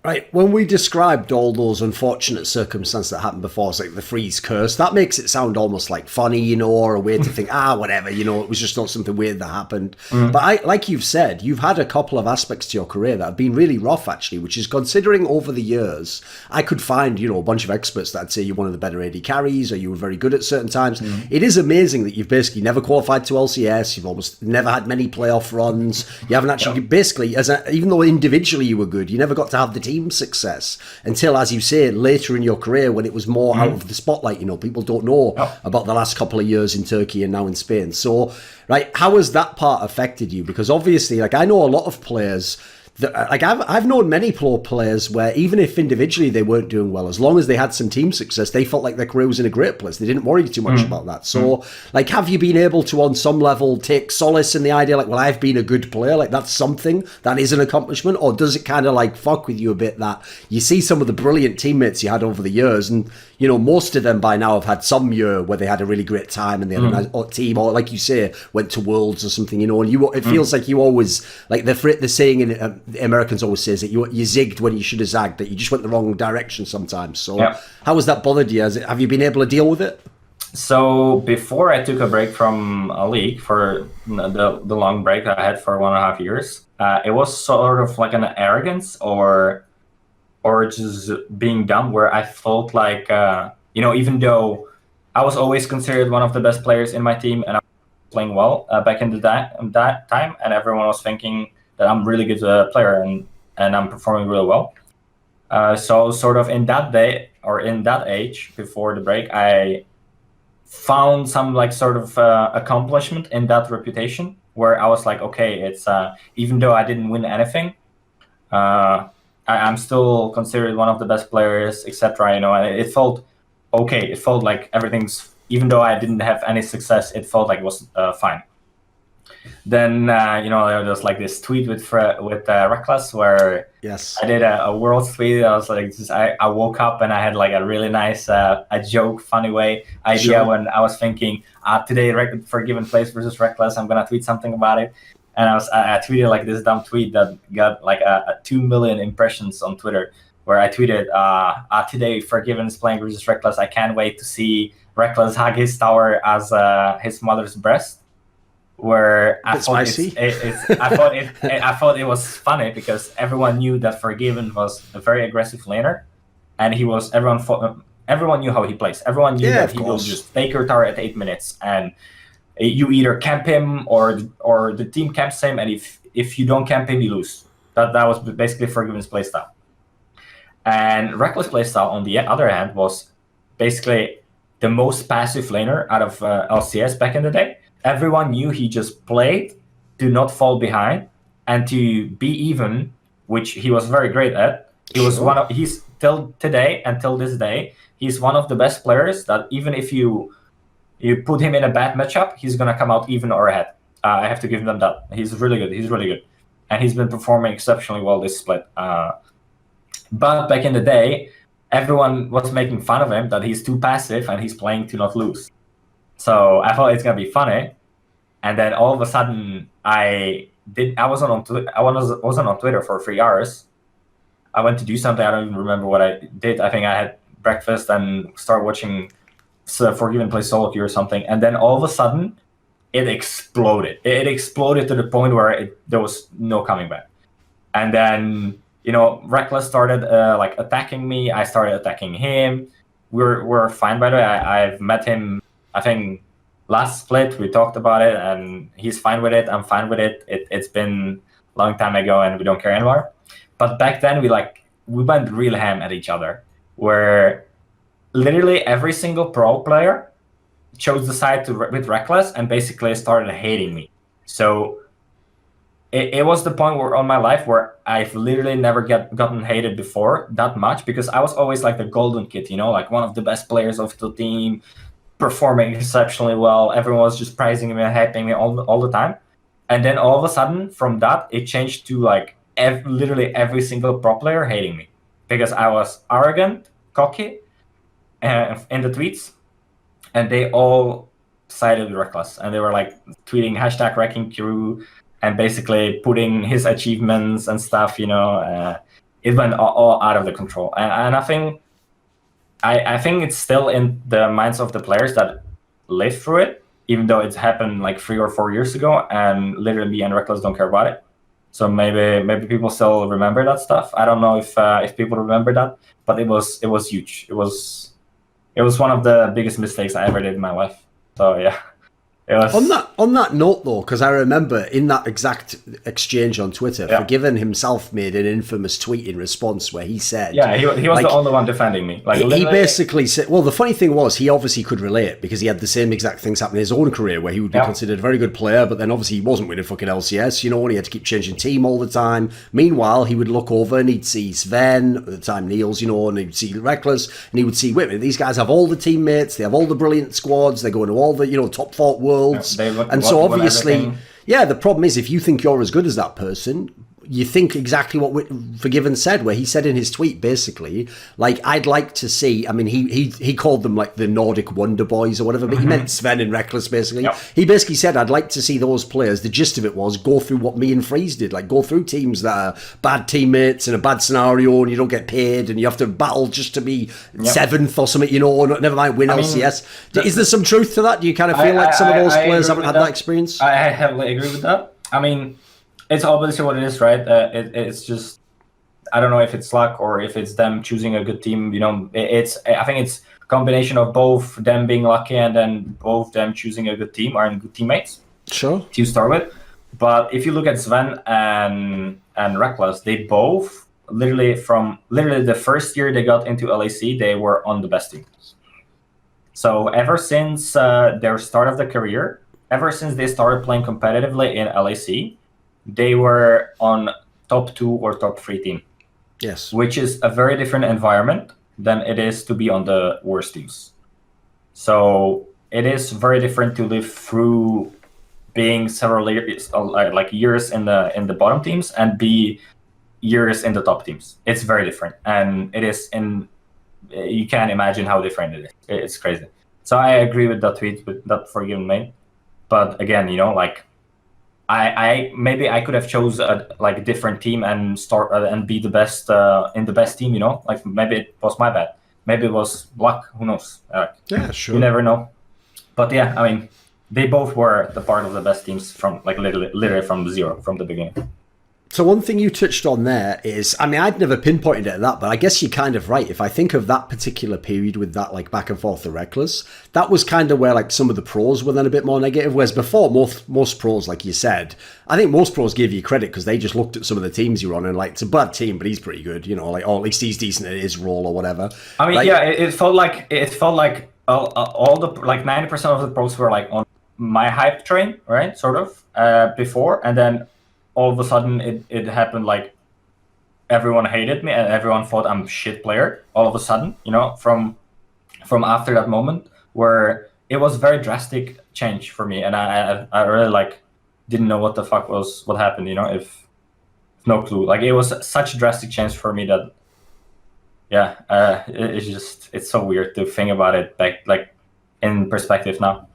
Right, when we described all those unfortunate circumstances that happened before, it's like the freeze curse, that makes it sound almost like funny, or a way to think, whatever, it was just not something weird that happened. But like you've said, you've had a couple of aspects to your career that have been really rough, actually, which is considering over the years, I could find, a bunch of experts that'd say you're one of the better AD carries or you were very good at certain times. It is amazing that you've basically never qualified to LCS, you've almost never had many playoff runs, you haven't actually, basically, even though individually you were good, you never got to have the team success until, as you say, later in your career when it was more out of the spotlight. People don't know about the last couple of years in Turkey and now in Spain. So, right, how has that part affected you? Because obviously, I know a lot of players that, I've known many pro players where even if individually they weren't doing well, as long as they had some team success, they felt like their career was in a great place. They didn't worry too much about that. So, have you been able to, on some level, take solace in the idea, I've been a good player, that's something, that is an accomplishment? Or does it kind of, fuck with you a bit that you see some of the brilliant teammates you had over the years, and, most of them by now have had some year where they had a really great time and they had a nice team, or, like you say, went to Worlds or something, and it feels like you always, the saying in the Americans always says that you zigged when you should have zagged, that you just went the wrong direction sometimes. So how has that bothered you? Have you been able to deal with it? So before I took a break from a league for the long break that I had for 1.5 years, it was sort of like an arrogance or just being dumb, where I felt like, even though I was always considered one of the best players in my team and I was playing well back in that time, and everyone was thinking that I'm really good player and I'm performing really well. So sort of in that day or in that age before the break, I found some sort of accomplishment in that reputation, where I was like, okay, it's even though I didn't win anything, I'm still considered one of the best players, etc. It felt okay. It felt like everything's, even though I didn't have any success, it felt like it was fine. Then there was this tweet with Rekkles where I did a world tweet. I was like, I woke up and I had a really nice a joke, funny way idea when I was thinking today Forgiven plays versus Rekkles. I'm gonna tweet something about it, and I tweeted this dumb tweet that got 2 million impressions on Twitter, where I tweeted today Forgiven is playing versus Rekkles. I can't wait to see Rekkles hug his tower as his mother's breast. Where I thought I thought it was funny because everyone knew that Forgiven was a very aggressive laner, and everyone knew how he plays. Everyone knew that he will just take your tower at 8 minutes, and you either camp him or the team camps him, and if you don't camp him, you lose. That was basically Forgiven's playstyle. And Rekkles' playstyle, on the other hand, was basically the most passive laner out of LCS back in the day. Everyone knew he just played to not fall behind and to be even, which he was very great at. He's till today, until this day, he's one of the best players that even if you put him in a bad matchup, he's gonna come out even or ahead. I have to give him that. He's really good. And he's been performing exceptionally well this split. But back in the day, everyone was making fun of him that he's too passive and he's playing to not lose. So I thought it's gonna be funny, and then all of a sudden I wasn't on Twitter for 3 hours. I went to do something. I don't even remember what I did. I think I had breakfast and started watching Forgiven play solo queue or something, and then all of a sudden it exploded. It exploded to the point where there was no coming back. And then Rekkles started attacking me. I started attacking him. We're fine, by the way. I've met him, I think, last split. We talked about it, and he's fine with it. I'm fine with it. It's been a long time ago, and we don't care anymore. But back then, we went real ham at each other, where literally every single pro player chose the side with Rekkles and basically started hating me. So it was the point where on my life where I've literally never gotten hated before that much, because I was always the golden kid, one of the best players of the team, performing exceptionally well. Everyone was just praising me and hyping me all the time. And then all of a sudden, from that, it changed to literally every single pro player hating me because I was arrogant, cocky in the tweets, and they all sided with Rekkles, and they were tweeting #WreckingCrew and basically putting his achievements and stuff. it went all out of the control. And I think it's still in the minds of the players that lived through it, even though it's happened like 3 or 4 years ago, and literally me and Rekkles don't care about it. So maybe people still remember that stuff. I don't know if people remember that, but it was huge. It was one of the biggest mistakes I ever did in my life. So yeah. On that note, though, because I remember in that exact exchange on Twitter, Forgiven himself made an infamous tweet in response where he said... Yeah, he was the only one defending me. Like, he basically said... Well, the funny thing was, he obviously could relate, because he had the same exact things happen in his own career, where he would be considered a very good player, but then obviously he wasn't winning fucking LCS, you know, and he had to keep changing team all the time. Meanwhile, he would look over and he'd see Sven, at the time Niels, you know, and he'd see Rekkles, and he would see, wait a minute, these guys have all the teammates, they have all the brilliant squads, they go into all the, you know, top 4 worlds. And so obviously, the problem is if you think you're as good as that person, you think exactly what Forgiven said, where he said in his tweet, basically, like, I'd like to see, I mean, he called them like the Nordic Wonder Boys or whatever, but he meant Sven and Rekkles, basically. Yep. He basically said, I'd like to see those players, the gist of it was, go through what me and Freeze did, like, go through teams that are bad teammates in a bad scenario, and you don't get paid, and you have to battle just to be 7th or something, you know, or never mind win LCS. Is there some truth to that? Do you kind of feel like some of those players haven't had that experience? I heavily agree with that. I mean, it's obviously what it is, right? It's just, I don't know if it's luck or if it's them choosing a good team. You know, I think it's a combination of both them being lucky and then both them choosing a good team or good teammates. Sure. To start with. But if you look at Sven and Rekkles, they both literally the first year they got into LAC, they were on the best teams. So ever since their start of the career, ever since they started playing competitively in LAC, they were on top 2 or top 3 team. Yes. Which is a very different environment than it is to be on the worst teams. So it is very different to live through being several years, like years in the bottom teams and be years in the top teams. It's very different. And it is you can't imagine how different it is. It's crazy. So I agree with that tweet, with that Forgiven made. But again, you know, like, I maybe I could have chose a different team and start and be the best in the best team, you know, like maybe it was my bad, maybe it was luck, who knows? Yeah, sure. You never know. But yeah, I mean, they both were the part of the best teams from like literally from zero, from the beginning. So one thing you touched on there is, I mean, I'd never pinpointed it at that, but I guess you're kind of right. If I think of that particular period with that, like, back and forth the Rekkles, that was kind of where, like, some of the pros were then a bit more negative, whereas before, most pros, like you said, I think most pros gave you credit because they just looked at some of the teams you were on and, like, it's a bad team, but he's pretty good, you know, like, or at least he's decent at his role or whatever. I mean, like, yeah, it felt like all the, like, 90% of the pros were, like, on my hype train, right, sort of, before, and then all of a sudden it happened, like, everyone hated me and everyone thought I'm a shit player all of a sudden, you know, from after that moment where it was a very drastic change for me, and I really, like, didn't know what the fuck what happened, you know, if no clue. Like, it was such a drastic change for me that, yeah, it's so weird to think about it back, like, in perspective now.